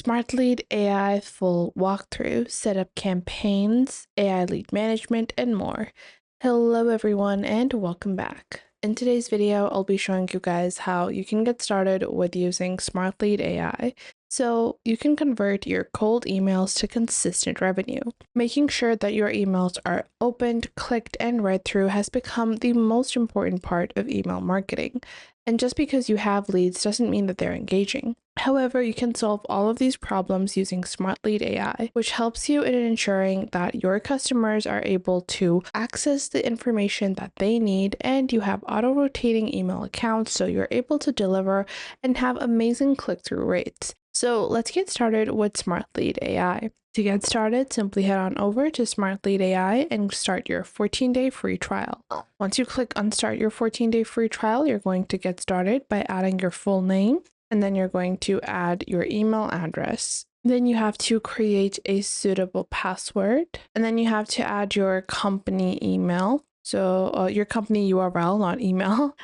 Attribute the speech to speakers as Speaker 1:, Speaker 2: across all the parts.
Speaker 1: Smartlead AI full walkthrough, set up campaigns, AI lead management, and more. Hello everyone and welcome back. In today's video, I'll be showing you guys how you can get started with using Smartlead AI so you can convert your cold emails to consistent revenue. Making sure that your emails are opened, clicked, and read through has become the most important part of email marketing. And just because you have leads doesn't mean that they're engaging. However, you can solve all of these problems using Smartlead AI, which helps you in ensuring that your customers are able to access the information that they need, and you have auto-rotating email accounts so you're able to deliver and have amazing click-through rates. So let's get started with Smartlead AI. To get started, simply head on over to Smartlead AI and start your 14-day free trial. Once you click on start your 14-day free trial, you're going to get started by adding your full name, and then you're going to add your email address. Then you have to create a suitable password, and then you have to add your company email. So your company URL, not email.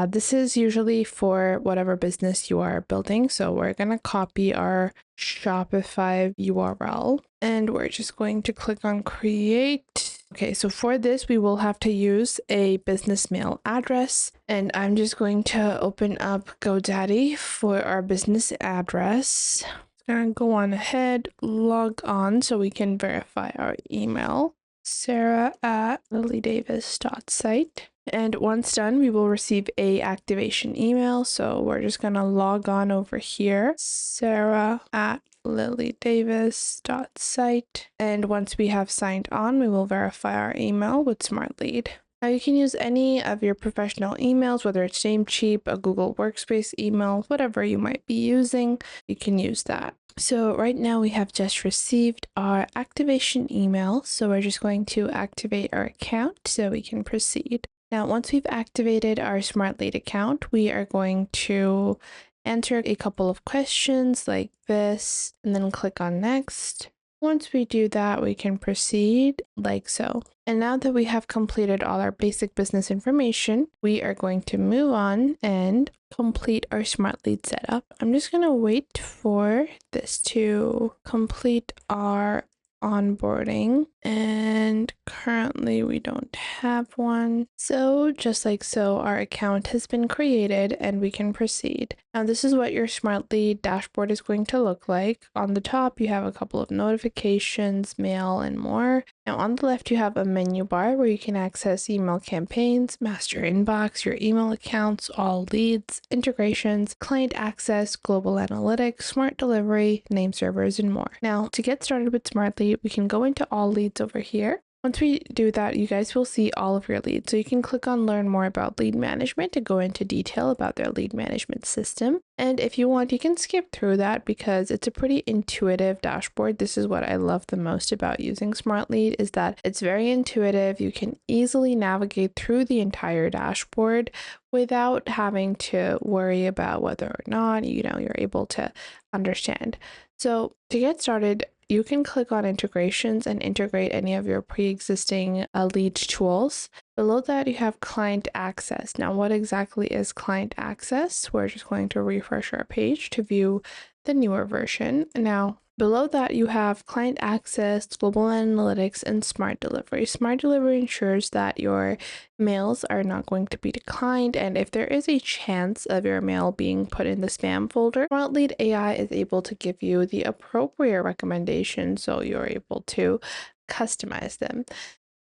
Speaker 1: This is usually for whatever business you are building. So we're going to copy our Shopify URL and we're just going to click on create. Okay, so for this, we will have to use a business mail address, and I'm just going to open up GoDaddy for our business address. Gonna go on ahead, log on so we can verify our email. Sarah@lilydavis.site. And once done, we will receive a activation email. So we're just gonna log on over here, Sarah@lilydavis.site. And once we have signed on, we will verify our email with Smartlead. Now you can use any of your professional emails, whether it's Namecheap, a Google Workspace email, whatever you might be using, you can use that. So right now we have just received our activation email. So we're just going to activate our account so we can proceed. Now, once we've activated our Smartlead account, we are going to answer a couple of questions like this, and then click on next. Once we do that, we can proceed like so. And now that we have completed all our basic business information, we are going to move on and complete our Smartlead setup. I'm just going to wait for this to complete our onboarding, and currently we don't have one. So just like so, our account has been created and we can proceed. Now this is what your Smartlead dashboard is going to look like. On the top you have a couple of notifications, mail, and more. Now on the left you have a menu bar where you can access email campaigns, master inbox, your email accounts, all leads, integrations, client access, global analytics, smart delivery, name servers, and more. Now to get started with Smartlead, we can go into all leads over here. Once we do that, you guys will see all of your leads. So you can click on learn more about lead management to go into detail about their lead management system. And if you want, you can skip through that because it's a pretty intuitive dashboard. This is what I love the most about using Smartlead, is that it's very intuitive. You can easily navigate through the entire dashboard without having to worry about whether or not, you're able to understand. So to get started, you can click on integrations and integrate any of your pre-existing lead tools. Below that, you have client access. Now, what exactly is client access? We're just going to refresh our page to view the newer version. Now, below that, you have client access, global analytics, and smart delivery. Smart delivery ensures that your mails are not going to be declined, and if there is a chance of your mail being put in the spam folder, Smartlead AI is able to give you the appropriate recommendations so you're able to customize them.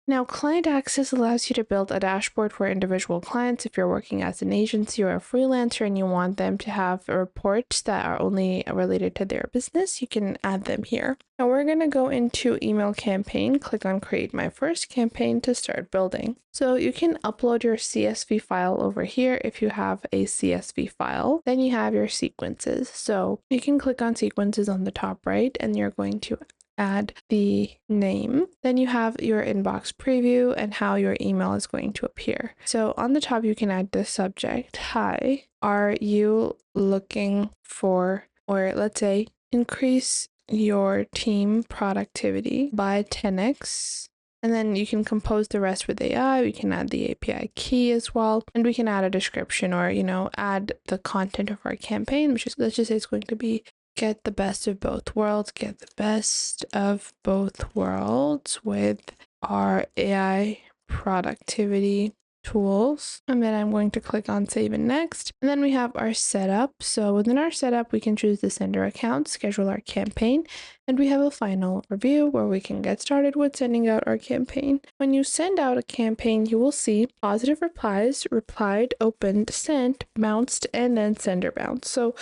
Speaker 1: Now, client access allows you to build a dashboard for individual clients. If you're working as an agency or a freelancer and you want them to have reports that are only related to their business, you can add them here. Now we're going to go into email campaign, click on create my first campaign to start building. So you can upload your CSV file over here if you have a CSV file. Then you have your sequences. So you can click on sequences on the top right and you're going to add the name. Then you have your inbox preview and how your email is going to appear. So on the top, you can add the subject. Hi, are you looking for, or let's say, increase your team productivity by 10x? And then you can compose the rest with AI. We can add the API key as well. And we can add a description or, add the content of our campaign, which is, let's just say it's going to be get the best of both worlds, get the best of both worlds with our AI productivity tools. And then I'm going to click on save and next. And then we have our setup. So within our setup, we can choose the sender account, schedule our campaign, and we have a final review where we can get started with sending out our campaign. When you send out a campaign, you will see positive replies, replied, opened, sent, bounced, and then sender bounce. So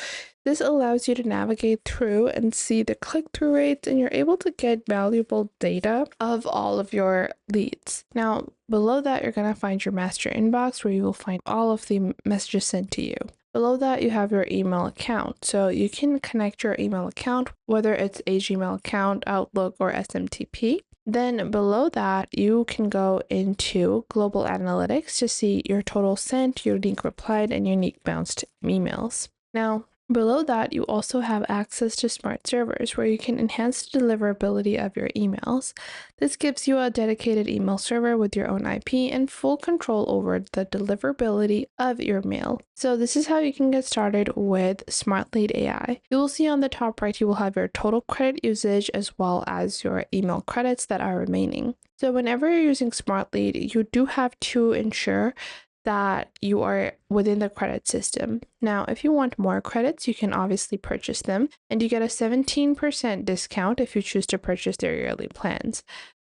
Speaker 1: this allows you to navigate through and see the click-through rates, and you're able to get valuable data of all of your leads. Now, below that, you're going to find your master inbox where you will find all of the messages sent to you. Below that, you have your email account. So you can connect your email account, whether it's a Gmail account, Outlook, or SMTP. Then below that, you can go into global analytics to see your total sent, unique replied, and unique bounced emails. Now, below that, you also have access to smart servers where you can enhance the deliverability of your emails. This gives you a dedicated email server with your own IP and full control over the deliverability of your mail. So this is how you can get started with Smartlead.ai. You will see on the top right, you will have your total credit usage as well as your email credits that are remaining. So whenever you're using Smartlead, you do have to ensure that you are within the credit system. Now, if you want more credits, you can obviously purchase them, and you get a 17% discount if you choose to purchase their yearly plans.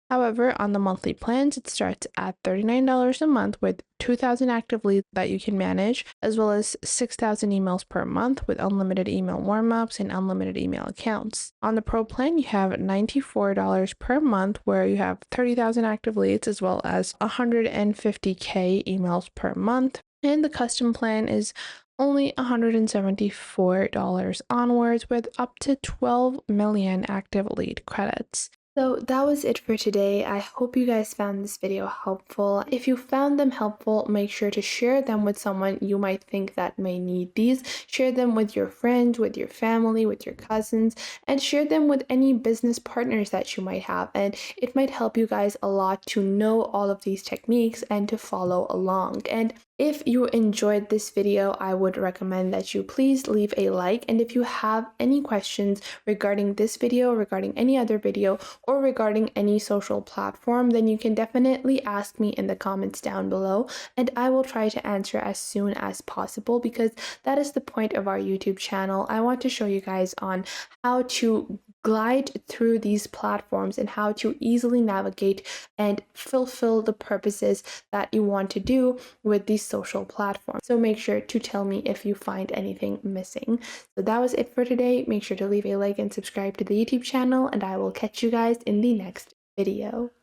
Speaker 1: However, on the monthly plans, it starts at $39 a month with 2,000 active leads that you can manage, as well as 6,000 emails per month with unlimited email warmups and unlimited email accounts. On the Pro plan, you have $94 per month where you have 30,000 active leads, as well as 150K emails per month. And the custom plan is only $174 onwards with up to 12 million active lead credits. So that was it for today. I hope you guys found this video helpful. If you found them helpful, make sure to share them with someone you might think that may need these. Share them with your friends, with your family, with your cousins, and share them with any business partners that you might have. And it might help you guys a lot to know all of these techniques and to follow along. And if you enjoyed this video, I would recommend that you please leave a like. And if you have any questions regarding this video, regarding any other video, or regarding any social platform, then you can definitely ask me in the comments down below, and I will try to answer as soon as possible, because that is the point of our YouTube channel. I want to show you guys on how to glide through these platforms and how to easily navigate and fulfill the purposes that you want to do with these social platforms. So make sure to tell me if you find anything missing. So that was it for today. Make sure to leave a like and subscribe to the YouTube channel, and I will catch you guys in the next video.